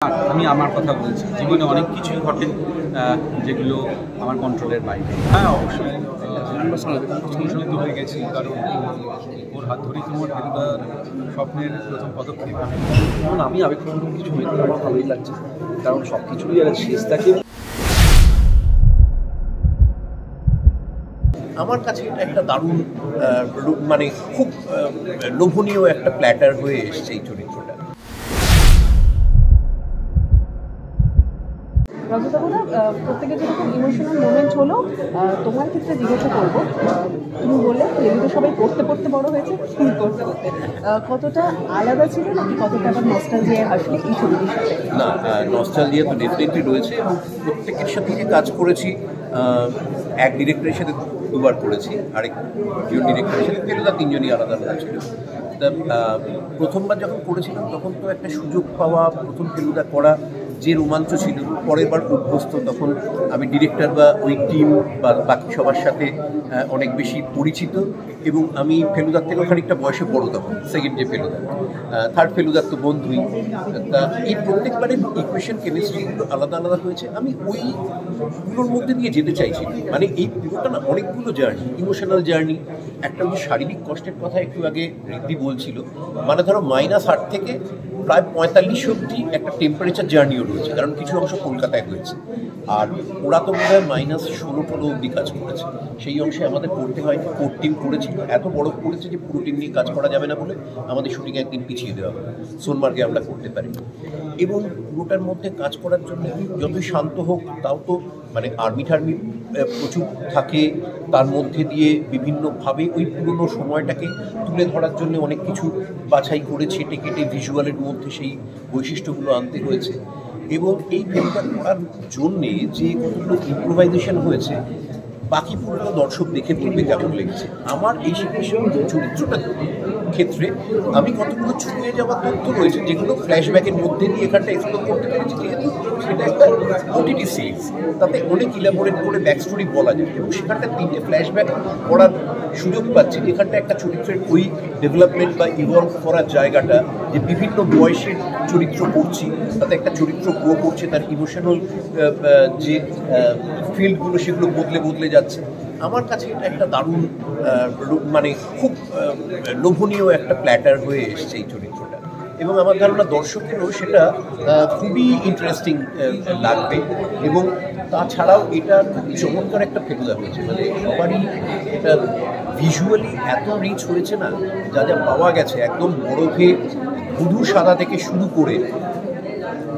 আমি আমার কথা বলছি, জীবনে অনেক কিছুই ঘটে যেগুলো আমার কন্ট্রোলের বাইরে। হ্যাঁ, অবশ্যই অনুপ্রাণিত হয়ে গেছি, কারণ ওর হাত ধরেই তোমার ফেলুদার স্বপ্নের প্রথম পদক্ষেপ। কারণ আমি আবেগপ্রবণ কিছু হইতে আমার ভালোই লাগছে, কারণ সব কিছুরই শেষ থাকে। আমার কাছে এটা একটা দারুণ মানে খুব লোভনীয় একটা প্ল্যাটার হয়ে এসছে এই চরিত্রটা। রজতাবদা, প্রত্যেকের যেরকম ইমোশনাল মোমেন্ট হলো, তোমার ক্ষেত্রে জিজ্ঞাসা করবো, তুমি বললে এগুলো সবাই পড়তে পড়তে বড় হয়েছে, ফুল করতে করতে কতটা আলাদা ছিল নাকি কতটা আবার নস্টালজিয়ায় আসলে এই ছবিটির সাথে? না, নস্টালজিয়া তো ডেফিনেটলি রয়েছে এবং প্রত্যেকের সাথে যে কাজ করেছি, এক ডিরেক্টরের সাথে দুবার করেছি, আরেক ডিরেক্টরের সাথে ফেলুদা, তিনজনই আলাদা আলাদা ছিল। তা প্রথমবার যখন করেছিলাম তখন তো একটা সুযোগ পাওয়া, প্রথম ফেলুদা করা যে রোমাঞ্চ ছিল, পরের বার অভ্যস্ত, তখন আমি ডিরেক্টর বা ওই টিম বা বাকি সবার সাথে অনেক বেশি পরিচিত এবং আমি ফেলুদার থেকেও খানিকটা বয়সে বড় তখন, সেকেন্ড যে ফেলুদা, থার্ড ফেলুদার তো বন্ধুই। তা এই প্রত্যেকবারের ইকুয়েশন কেমিস্ট্রিগুলো আলাদা আলাদা হয়েছে, আমি ওইগুলোর মধ্যে দিয়ে যেতে চাইছি। মানে এই পুরোটা না অনেকগুলো জার্নি, ইমোশনাল জার্নি। একটা যে শারীরিক কষ্টের কথা একটু আগে ঋদ্ধি বলছিল, মানে ধরো -8 থেকে প্রায় 45 অবধি একটা টেম্পারেচার জার্নিও রয়েছে, কারণ কিছু অংশ কলকাতায় হয়েছে, আর ওরা তো বোধ হয় -16-17 অবধি কাজ করেছে। সেই অংশে আমাদের করতে হয়নি, কোর টিম করেছিল, এত বড় করেছে যে পুরো টিম নিয়ে কাজ করা যাবে না বলে আমাদের শুটিং একদিন পিছিয়ে দেওয়া হবে, সোনমার্গে আমরা করতে পারি। এবং পুরোটার মধ্যে কাজ করার জন্য যতই শান্ত হোক, তাও তো মানে আর্মি টার্মি প্রচুর থাকে, তার মধ্যে দিয়ে বিভিন্নভাবে ওই পুরনো সময়টাকে তুলে ধরার জন্য অনেক কিছু বাছাই করে ছেটে কেটে ভিজুয়ালের মধ্যে সেই বৈশিষ্ট্যগুলো আনতে হয়েছে। এবং এই ফিল্মটা করার জন্যে যে কতগুলো ইম্প্রোভাইজেশন হয়েছে, বাকি পুরোটা দর্শক দেখে বলবে কেমন লেগেছে। আমার এই চরিত্রটার ক্ষেত্রে আমি কতগুলো ছুঁয়ে যাওয়া তথ্য রয়েছে যেগুলো ফ্ল্যাশব্যাকের মধ্যে দিয়ে এখানটা এক্সপ্লোর করতে পেরেছি, যেহেতু সেটা একটা ওটিটি সিরিজ, তাতে অনেক ইলাবোরেট করে ব্যাক স্টোরি বলা যায় এবং সেখানটা 3টে ফ্ল্যাশব্যাক করার সুযোগ পাচ্ছি, যেখানটা একটা চরিত্রের ওই ডেভেলপমেন্ট বা ইভলভ করার জায়গাটা, যে বিভিন্ন বয়সের চরিত্র করছি, তাতে একটা চরিত্র গ্রো করছে, তার ইমোশনাল যে ফিল্ডগুলো সেগুলো বদলে বদলে যাচ্ছে। আমার কাছে এটা একটা দারুণ মানে খুব লোভনীয় একটা প্ল্যাটার হয়ে এসছে এই চরিত্রটা, এবং আমার ধারণা দর্শকেরও সেটা খুবই ইন্টারেস্টিং লাগবে। এবং তাছাড়াও এটা খুব চমৎকার একটা ফেলুদা হয়েছে, মানে সবারই এটা ভিজুয়ালি এত রিচ হয়েছে না, যা যা পাওয়া গেছে একদম বরফে ধুধু সাদা থেকে শুরু করে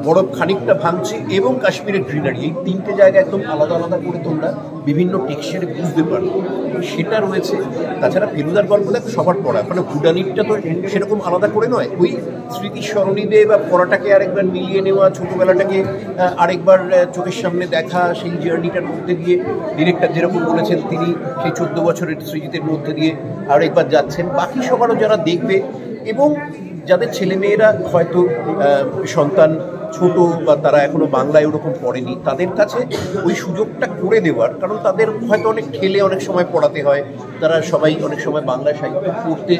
বরফ খানিকটা ভাঙছে এবং কাশ্মীরের গ্রিনারি, এই 3টে জায়গা একদম আলাদা আলাদা করে তোমরা বিভিন্ন টেক্সচারে বুঝতে পারবে, সেটা রয়েছে। তাছাড়া ফেলুদার গল্পটা সবার পড়া, মানে ভুডানিটটা তো সেরকম আলাদা করে নয়, ওই স্মৃতির স্মরণীতে বা পড়াটাকে আরেকবার মিলিয়ে নেওয়া, ছোটোবেলাটাকে আরেকবার চোখের সামনে দেখা, সেই জার্নিটার মধ্যে দিয়ে ডিরেক্টর যেরকম বলেছেন তিনি সেই 14 বছরের সৃজিতের মধ্যে দিয়ে আরেকবার যাচ্ছেন। বাকি সবারও যারা দেখবে এবং যাদের ছেলেমেয়েরা হয়তো সন্তান ছোট বা তারা এখনো বাংলায় ওরকম পড়েনি, তাদের কাছে ওই সুযোগটা করে দেওয়ার, কারণ তাদের হয়তো অনেক ঠেলে অনেক সময় পড়াতে হয়, তারা সবাই অনেক সময় বাংলা সাহিত্য পড়তে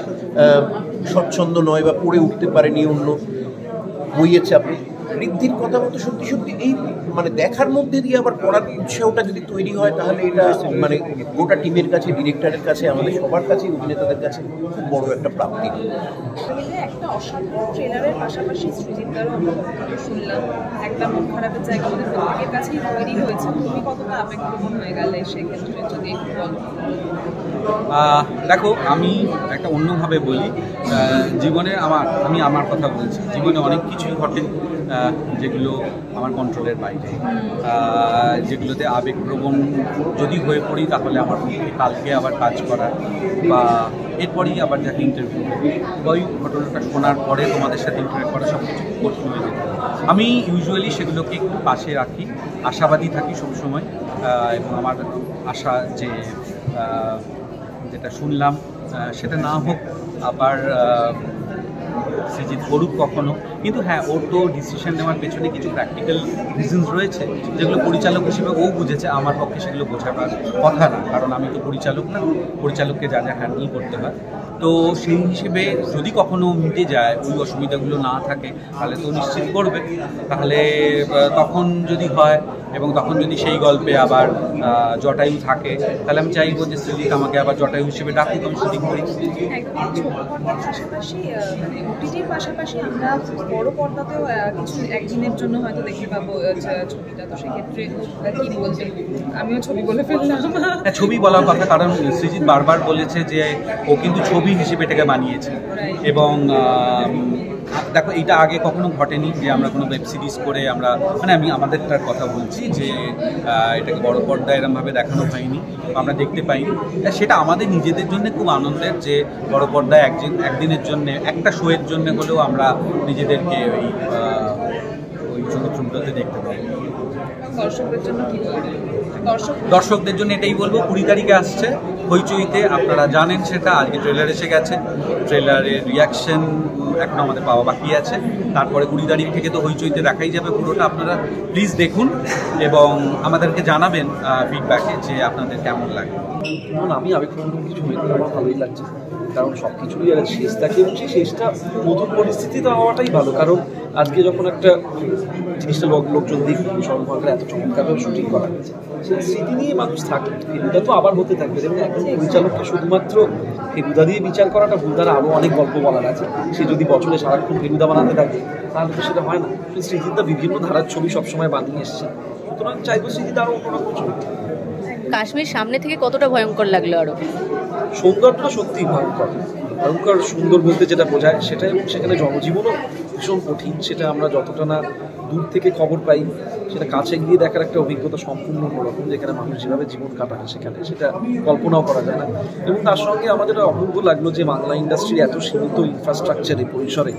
স্বচ্ছন্দ নয় বা পড়ে উঠতে পারেনি অন্য বইয়ের চাপে। ঋদ্ধির কথা মতো সত্যি সত্যি এই মানে দেখার মধ্যে দিয়ে আবার পড়ার উৎসাহটা যদি তৈরি হয়, তাহলে এটা মানে গোটা টিমের কাছে, ডিরেক্টরের কাছে, আমাদের সবার কাছে, অভিনেতাদের কাছে খুব বড় একটা প্রাপ্তি। একটা অসাধারণ ট্রেলারের পাশাপাশি সৃজিতদারও আমরা শুনলাম একটা মন খারাপের জায়গা আমাদের প্রত্যেকের কাছেই তৈরি হয়েছে। তুমি কতটা আবেগপ্রবণ হয়ে গেলে সেক্ষেত্রে যদি একটু বলো। দেখো, আমি একটা অন্যভাবে বলি, জীবনে আমি আমার কথা বলছি, জীবনে অনেক কিছুই ঘটে যেগুলো আমার কন্ট্রোলের বাইরে, যেগুলোতে আবেগপ্রবণ যদি হয়ে পড়ি তাহলে আমার পক্ষে কালকে আবার কাজ করা বা এরপরেই আবার যাকে ইন্টারভিউ বা ওই ঘটনাটা শোনার পরে তোমাদের সাথে ইন্টারভিউ করা সব কিছু কঠিন হয়ে যেত। আমি ইউজুয়ালি সেগুলোকে একটু পাশে রাখি, আশাবাদী থাকি সবসময়, এবং আমার আশা যে যেটা শুনলাম সেটা না হোক, আবার সৃজিত করুক কখনো, কিন্তু হ্যাঁ, ওর তো ডিসিশন নেওয়ার পেছনে কিছু প্র্যাকটিক্যাল রিজনস রয়েছে যেগুলো পরিচালক হিসেবে ও বুঝেছে, আমার পক্ষে সেগুলো বোঝাবার কথা না, কারণ আমি তো পরিচালক না, পরিচালককে যা যা হ্যান্ডেল করতে হয় তো সেই হিসেবে যদি কখনো মিটে যায়, ওই অসুবিধাগুলো না থাকে, তাহলে তো নিশ্চিত করবে। তাহলে তখন যদি হয় এবং তখন যদি সেই গল্পে আবার জটায়ু থাকে, তাহলে আমি চাইবো যে সৃজিত আমাকে আবার জটায়ু হিসেবে ডাকুক, আমি শুটিং করি। পাশাপাশি মানে ওটিটির পাশাপাশি আমরা বড় পর্দাতেও কিছু একদিনের জন্য হয়তো দেখতে পাবো ছবিটা, তো সেক্ষেত্রে কি বলবেন? আমিও ছবি বলে ফেললাম। হ্যাঁ, ছবি বলার কথা, কারণ সৃজিত বারবার বলেছে যে ও কিন্তু ছবি হিসেবে এটাকে বানিয়েছে। এবং দেখো, এটা আগে কখনো ঘটেনি যে আমরা কোনো ওয়েব সিরিজ করে আমরা, মানে আমি আমাদেরটার কথা বলছি, যে এটাকে বড় পর্দায় এরমভাবে দেখানো হয়নি, আমরা দেখতে পাইনি। সেটা আমাদের নিজেদের জন্য খুব আনন্দের যে বড় পর্দায় একদিনের জন্য, একটা শোয়ের জন্য হলেও আমরা নিজেদেরকে ওই চরিত্রগুলোতে দেখতে পাই। দর্শকদের জন্য কি বলবেন? দর্শকদের জন্য এটাই বলবো, 20 তারিখে আসছে হইচইতে, আপনারা জানেন সেটা। আজকে ট্রেলার এসে গেছে, ট্রেলারের রিয়াকশন এখনো আমাদের পাওয়া বাকি আছে। তারপরে 20 তারিখ থেকে তো হইচইতে দেখাই যাবে পুরোটা। আপনারা প্লিজ দেখুন এবং আমাদেরকে জানাবেন ফিডব্যাকে যে আপনাদের কেমন লাগে। আমি আবেগপ্রবণ কিছু হয়নি, আমার ভালোই লাগছে, কারণ সব কিছুরই একটা শেষ থাকে এবং সেই শেষটা নতুন পরিস্থিতিতে হওয়াটাই ভালো। কারণ আজকে যখন একটা জিনিসটা লোকজন দেখবে, সর্বভাবে এত চমৎকারভাবে শুটিং করা হয়েছে, সেই স্মৃতি নিয়ে মানুষ থাকে। ফেলুদা তো আবার হতে থাকবে, যেমন একজন পরিচালককে শুধুমাত্র ফেলুদা দিয়ে বিচার করাটা ভুল, তারা আরও অনেক গল্প বলার আছে। সে যদি বছরে সারাক্ষণ ফেলুদা বানাতে থাকে তাহলে তো সেটা হয় না। সৃজিতদা বিভিন্ন ধারার ছবি সবসময় বানিয়ে এসেছে, সুতরাং চাইবো সৃজিতদা আরও অন্যরকম ছবি। কাশ্মীর সামনে থেকে কতটা ভয়ঙ্কর লাগলো? আরো সৌন্দর্যটা সত্যিই ভয়ঙ্কর। ভয়ঙ্কর সুন্দর বলতে যেটা বোঝায় সেটা, এবং সেখানে জনজীবনও ভীষণ কঠিন। সেটা আমরা যতটা না দূর থেকে খবর পাই, সেটা কাছে গিয়ে দেখার একটা অভিজ্ঞতা সম্পূর্ণ অন্যরকম। যেখানে মানুষ যেভাবে জীবন কাটায় সেখানে সেটা কল্পনাও করা যায় না। এবং তার সঙ্গে আমাদের অপূর্ব লাগলো যে বাংলা ইন্ডাস্ট্রির এত সীমিত ইনফ্রাস্ট্রাকচারে, পরিসরে,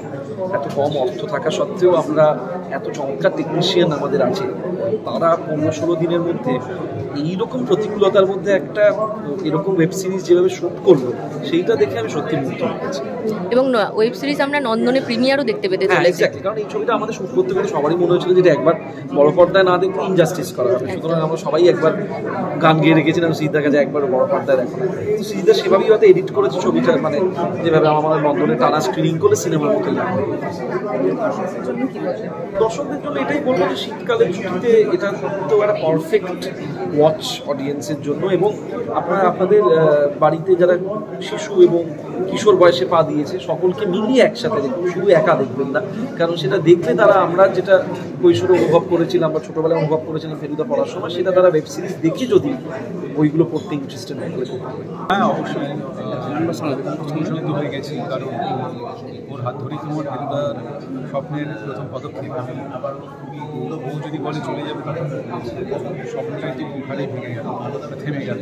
এত কম অর্থ থাকা সত্ত্বেও আমরা এত চমৎকার টেকনিশিয়ান আমাদের আছে, তারা 15-16 দিনের মধ্যে এইরকম প্রতিকূলতার মধ্যে একটা এরকম ওয়েব সিরিজ যেভাবে শুট করলো, সেইটা দেখে আমি সত্যি মুগ্ধ হয়েছি। এবং ওয়েব সিরিজ আমরা নন্দনে প্রিমিয়ারও দেখতে পেতে চলেছি। কারণ এই ছবিটা আমাদের শুট করতে গেলে সবারই মনে হয়েছিল যে একবার বড় পর্দায় না দেখলে ইনজাস্টিস করা হবে। সুতরাং আমরা সবাই একবার গান গেয়ে রেখেছিলাম সৃজিতদার কাছে, একবার বড় পর্দায় দেখো না। তো সৃজিতদা সেভাবেই হয়তো এডিট করেছে ছবিটা, মানে যেভাবে আমাদের নন্দনে টানা স্ক্রিনিং করে সিনেমার মতো লাগে। দর্শকদের জন্য এটাই বলবো যে শীতকালের ছুটিতে এটা তো একটা পারফেক্ট ওয়াচ অডিয়েন্সের জন্য। এবং আপনারা আপনাদের বাড়িতে যারা শিশু এবং কিশোর বয়সে পা দিয়েছে সকলকে মিলিয়ে একসাথে দেখুন, শুধু একা দেখবেন না। কারণ সেটা দেখলে তারা, আমরা যেটা কৈশোরে অনুভব করেছিলাম বা ছোটোবেলায় অনুভব করেছিলাম ফেলুদা পড়ার সময়, সেটা তারা ওয়েব সিরিজ দেখে যদি বইগুলো পড়তে ইন্টারেস্টেড হয়ে করতে পারে। হ্যাঁ, অবশ্যই অনুপ্রাণিত হয়ে গেছি, কারণ ওর হাত ধরেই তোমার ফেলুদার স্বপ্নের প্রথম পদক্ষেপ। আমি ও যদি বলে চলে যাবে, তখন স্বপ্নটাই তো ওখানেই ভেঙে গেল, থেমে গেল।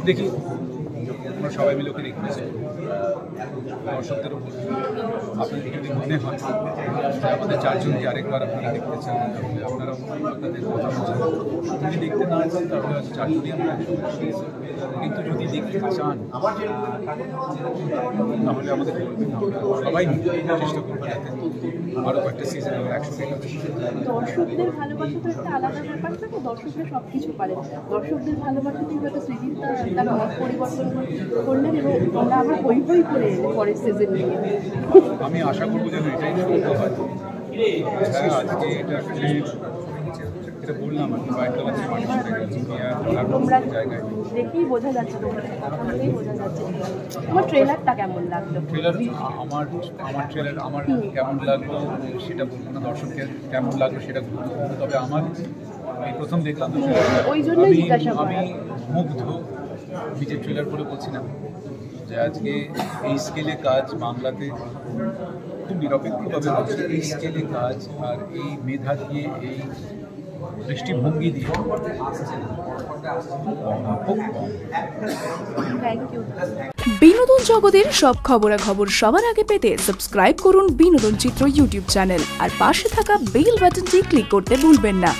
দেখি আমরা সবাই মিলে ওকে রিকোয়েস্ট করব, দর্শকদেরও বলব, আপনাদের যদি মনে হয় যে আমাদের চারজনকে আরেকবার আপনারা দেখতে চান, তাহলে আপনারাও তাদের কথা বলছেন। যদি দেখতে না চান তাহলে হয়তো চারজনই আমরা কিন্তু যদি দেখতে চান তাহলে আমাদের বলবেন, সবাই চেষ্টা করবো যাতে আরও কয়েকটা সিজন আমরা একসঙ্গে কাজ করি। দর্শকদের ভালোবাসা তো একটা আলাদা ব্যাপার থাকে, দর্শকরা সব কিছু পারে। দর্শকদের ভালোবাসাতেই হয়তো সৃজিতদা তার মত পরিবর্তন করলেন এবং আমরা আবার হই হই করে এলে পরের সিজন নিয়ে। আমি আশা করবো যেন এটাই সত্য হয়। হ্যাঁ, আজকে এটা বললাম আর কি, বাইরে আছে তোমরা জায়গায় দেখেই বোঝা যাচ্ছে, তোমার কথা বলেই বোঝা যাচ্ছে। তোমার ট্রেলারটা কেমন লাগলো? ট্রেলার আমার ট্রেলার আমার কেমন লাগলো সেটা বলবো না, দর্শককে কেমন লাগলো সেটা বলবো। তবে আমার এই প্রথম দেখলাম তো ওই জন্যই জিজ্ঞাসা করা। আমি মুগ্ধ। নিজের ট্রেলার করে বলছি না যে আজকে এই স্কেলে কাজ বাংলাতে খুব নিরপেক্ষভাবে হচ্ছে। এই স্কেলে কাজ আর এই মেধা দিয়ে, এই দৃষ্টিভঙ্গি দিয়ে খুব কম। বিনোদন জগতের সব খবরাখবর সবার আগে পেতে সাবস্ক্রাইব করুন বিনোদন চিত্র ইউটিউব চ্যানেল আর পাশে থাকা বেল বাটনটি ক্লিক করতে ভুলবেন না।